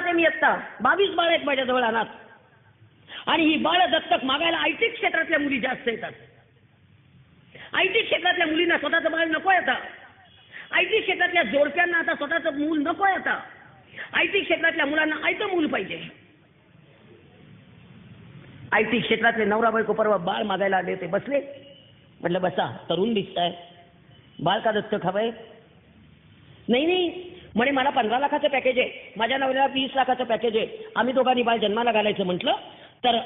पाहते मी आत्ता 22 बाळ आहेत माझ्याजवळ अनाथ. आणि ही बाळ दत्तक मागायला आयटी क्षेत्रातल्या मुली जास्त येतात. आयटी क्षेत्रातल्या मुलींना स्वतःचं बाळ नकोय आता. आयटी क्षेत्रातल्या जोडप्यांना आता स्वतःचं मूल नकोय आता. आयटी क्षेत्रातल्या मुलांना आयतं मूल पाहिजे. आयटी क्षेत्रातले नवरा बायको परवा बाळ मागायला आले ते बसले. म्हटलं बसा, तरुण दिसताय, बाळ का दत्तक हवंय? नाही नाही म्हणे मला 15 लाखाचं पॅकेज आहे, माझ्या नवऱ्याला 20 लाखाचं पॅकेज आहे, आम्ही दोघांनी बाळ जन्माला घालायचं म्हटलं तर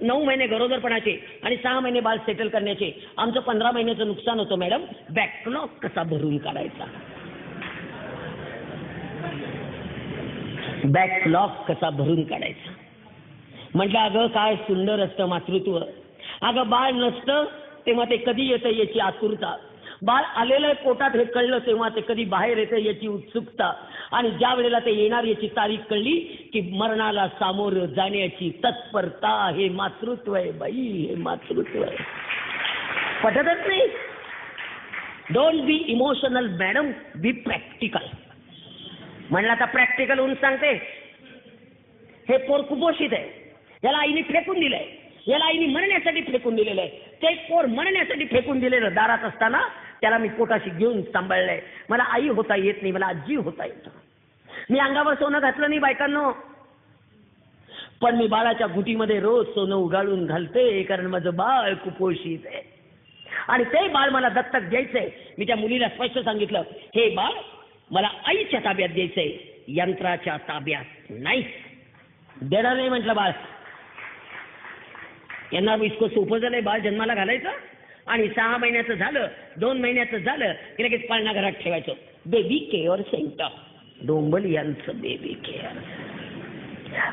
9 महिने गरोदरपणाचे आणि 6 महिने बाळ सेटल करण्याचे आमचं 15 महिन्याचं नुकसान होतं मॅडम. बॅकलॉग कसा भरून काढायचा? बॅकलॉग कसा भरून काढायचा? म्हटलं अगं काय सुंदर असतं मातृत्व. अगं बाळ नसतं तेव्हा ते कधी येतं याची आतुरता, बाळ आलेलं पोटात हे कळलं तेव्हा ते कधी बाहेर येतं याची उत्सुकता, आणि ज्या वेळेला ते येणार याची तारीख कळली की मरणाला सामोरं जाण्याची तत्परता. हे मातृत्व आहे बाई, हे मातृत्व आहे. पटतच नाही. Don't be emotional madam, B practical. म्हणलं आता प्रॅक्टिकल होऊन सांगते. हे पोर कुपोषित आहे, याला आईने फेकून दिलंय, याला आईने मरण्यासाठी फेकून दिलेलं आहे. ते पोर मरण्यासाठी फेकून दिलेलं दारात असताना त्याला मी पोटाशी घेऊन सांभाळलंय. मला आई होता येत नाही, मला आजी होता येतं. मी अंगावर सोनं घातलं नाही बायकांनो, पण मी बाळाच्या गुटीमध्ये रोज सोनं उगाळून घालते, कारण माझं बाळ कुपोषित आहे आणि ते बाळ मला दत्तक द्यायचंय. मी त्या मुलीला स्पष्ट सांगितलं, हे बाळ मला आईच्या ताब्यात द्यायचंय, यंत्राच्या ताब्यात नाही. देणार नाही म्हटलं बाळ. यांना इतकं सोपं झालंय बाळ जन्माला घालायचं आणि 6 महिन्याचं झालं, 2 महिन्याचं झालं की लगेच पाळणा घरात ठेवायचं. बेबी केअर सेंटर, डोंबल यांचं बेबी केअर.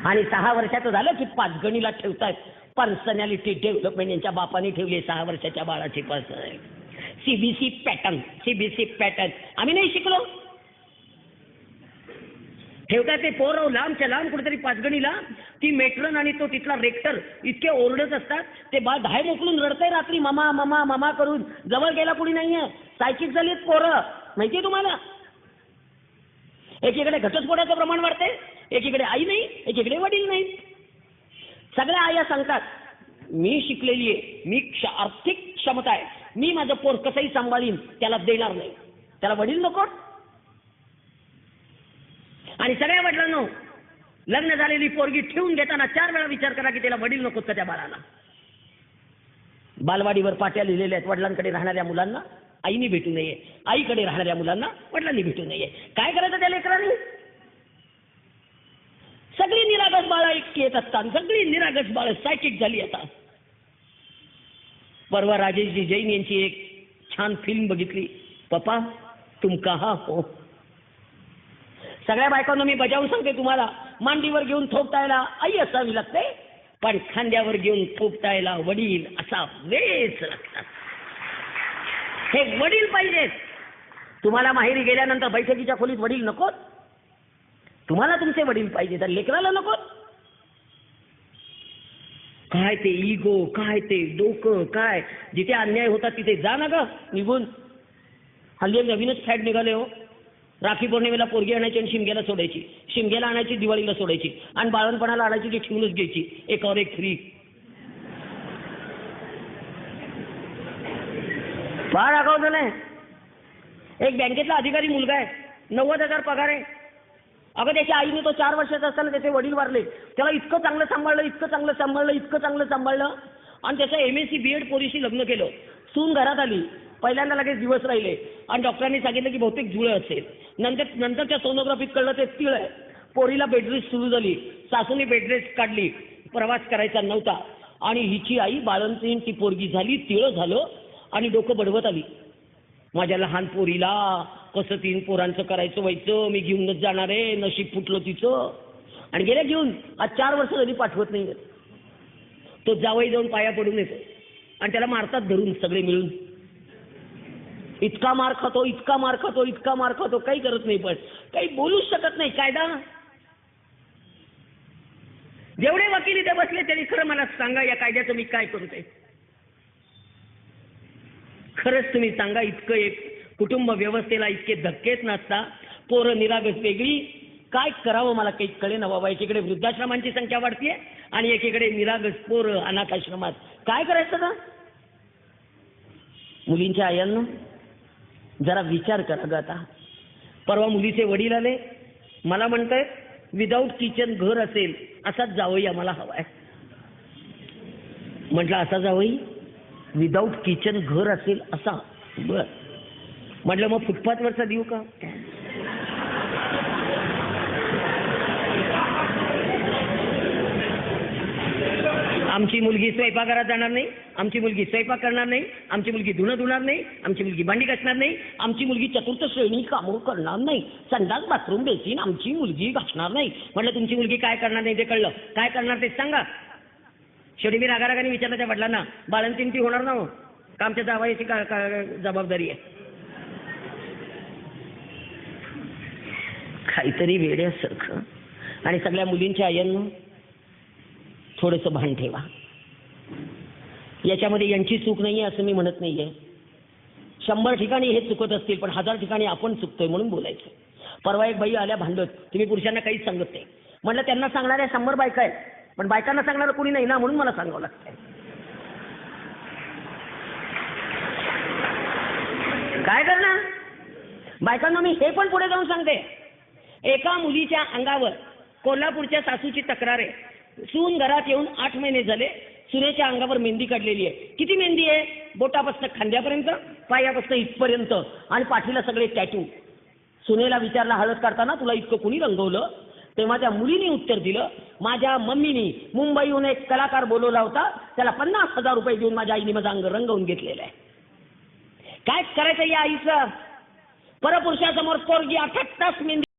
आणि 6 वर्षाचं झालं की पाचगणीला ठेवतायत. पर्सनॅलिटी डेव्हलपमेंट यांच्या बापाने ठेवली 6 वर्षाच्या बाळाची personality. CBC pattern, CBC pattern आम्ही नाही शिकलो. ठेवतात ते पोरं लांबच्या लांब कुठेतरी पाचगणीला. ती मेट्रन आणि तो तिथला रेक्टर इतके ओरडत असतात, ते बाळ धाय मोकळून रडतंय रात्री ममा ममा ममा करून. जवळ गेला कुणी नाहीये, सायकिक झालीत पोरं. माहितीये तुम्हाला, एकीकडे घटस्फोटाचं प्रमाण वाढते, एकीकडे आई नाही, एकीकडे वडील नाही. सगळ्या आया सांगतात मी शिकलेली आहे, मी आर्थिक क्षमता आहे, मी माझं पोर कसंही सांभाळीन, त्याला देणार नाही. त्याला वडील नको. आणि सगळ्या वडिलांनो, लग्न झालेली पोरगी ठेवून घेताना 4 वेळा विचार करा की त्याला वडील नको का त्या बाळाला. बालवाडीवर पाट्या लिहिलेल्या आहेत, वडिलांकडे राहणाऱ्या मुलांना आईने भेटू नये, आईकडे राहणाऱ्या मुलांना वडिलांनी भेटू नये. काय करायचं त्या लेकरांनी? सगळी निरागस बाळं येत असतात, सगळी निरागस बाळं सायकिक झाली. आता परवा राजेशजी जैन यांची एक छान फिल्म बघितली, पप्पा तुम कहा हो. सगळ्या बायकांना मी बजावून सांगते तुम्हाला, मांडीवर घेऊन थोपटायला आई असावी लागते, पण खांद्यावर घेऊन थोपटायला वडील असा वेच लागतात. हे वडील पाहिजेत. तुम्हाला माहेरी गेल्यानंतर बैठकीच्या खोलीत वडील नकोत. तुम्हाला तुमचे वडील पाहिजे, तर लेकराला नकोत. काय ते इगो, काय ते डोकं, काय जिथे अन्याय होता तिथे जा ना ग निघून. हल्ली एक नवीनच फॅट निघाले हो. राखी पौर्णिमेला पोरगी आणायची आणि शिमग्याला सोडायची, शिमग्याला आणायची दिवाळीला सोडायची, आणि बाळणपणाला आणायची ती ठेवूनच घ्यायची. एकावर एक फ्री. फार आगाऊ झालंय. एक बँकेतला अधिकारी मुलगा आहे, 90,000 पगार आहे. अगं त्याच्या आईने तो 4 वर्षाचा असताना त्याचे वडील वारले. त्याला इतकं चांगलं सांभाळलं, इतकं चांगलं सांभाळलं, इतकं चांगलं सांभाळलं, आणि त्याचं MSc BEd पोरीशी लग्न केलं. सून घरात आली, पहिल्यांदा लगेच दिवस राहिले आणि डॉक्टरांनी सांगितलं की बहुतेक जुळं असेल. नंतरच्या सोनोग्राफीत कळलं ते तिळ आहे. पोरीला बेडरेस्ट सुरू झाली, सासूने बेडरेस्ट काढली, प्रवास करायचा नव्हता, आणि हिची आई बाळंतीण ती पोरगी झाली, तिळ झालं, आणि डोकं बडवत आली. माझ्या लहान पोरीला कसं 3 पोरांचं करायचं व्हायचं, मी घेऊनच जाणार आहे, नशीब फुटलं तिचं. आणि गेल्या घेऊन आज 4 वर्ष कधी पाठवत नाही. तो जावई जाऊन पाया पडून येतो आणि त्याला मारतात धरून सगळे मिळून. इतका मार खातो, इतका मार खातो, इतका मार खातो, काही करत नाही, पण काही बोलूच शकत नाही. कायदा जेवढे वकील इथे बसले तरी खरं मला सांगा, या कायद्याचं मी काय करतोय? खरंच तुम्ही सांगा. इतकं एक कुटुंब व्यवस्थेला इतके धक्केच नसता. पोरं निरागस वेगळी, काय करावं मला काही कळेना बाबा. एकीकडे वृद्धाश्रमांची संख्या वाढतीये आणि एकीकडे निरागस पोरं अनाथ आश्रमात. काय करायचं का? मुलींच्या आयांनो जरा विचार करा ग. आता परवा मुलीचे वडील आले, मला म्हणतायत विदाऊट किचन घर असेल असाच जावई आम्हाला हवाय. म्हटलं असा जावई विदाऊट किचन घर असेल असा? बर. म्हटलं मग फुटपाथवरचा देऊ का? आमची मुलगी स्वयंपाकघरात जाणार नाही, आमची मुलगी स्वयंपाक करणार नाही, आमची मुलगी धुणं धुणार नाही, आमची मुलगी भांडी घासणार नाही, आमची मुलगी चतुर्थ श्रेणी कामं करणार नाही, संडास बाथरूम बेसिन आमची मुलगी घासणार नाही. म्हटलं तुमची मुलगी काय करणार नाही ते कळलं, काय करणार ते सांगा. शेवटी मी रागारागाने विचारलं त्या वडिलांना, बाळंतीण ती होणार ना हो का? आमच्या जावयाची जबाबदारी आहे. काहीतरी वेड्यासारखं. आणि सगळ्या मुलींच्या आयांनो थोडंसं भान ठेवा. याच्यामध्ये यांची चूक नाहीये असं मी म्हणत नाहीये. 100 ठिकाणी हे चुकत असतील, पण 1000 ठिकाणी आपण चुकतोय म्हणून बोलायचं. परवा एक बाई आल्या भांडत, तुम्ही पुरुषांना काहीच सांगत नाही. म्हटलं त्यांना सांगणाऱ्या 100 बायका आहेत, पण बायकांना सांगणारं कोणी नाही ना, म्हणून मला सांगावं लागतंय. काय करणार? बायकांना मी हे पण पुढे जाऊन सांगते. एका मुलीच्या अंगावर कोल्हापूरच्या सासूची तक्रार आहे. सून घरात येऊन 8 महिने झाले, सुनेच्या अंगावर मेहंदी काढलेली आहे. किती मेहंदी आहे? बोटापासून खांद्यापर्यंत, पायापासून इथपर्यंत, आणि पाठीला सगळे टॅटू. सुनेला विचारला हळद काढताना तुला इतकं कुणी रंगवलं? तेव्हा त्या मुलीने उत्तर दिलं, माझ्या मम्मीनी मुंबईहून एक कलाकार बोलवला होता, त्याला 50,000 रुपये देऊन माझ्या आईने माझं अंग रंगवून घेतलेलं आहे. काय करायचं या आईचं? परपुरुषासमोर पोरगी 8 तास मेहंदी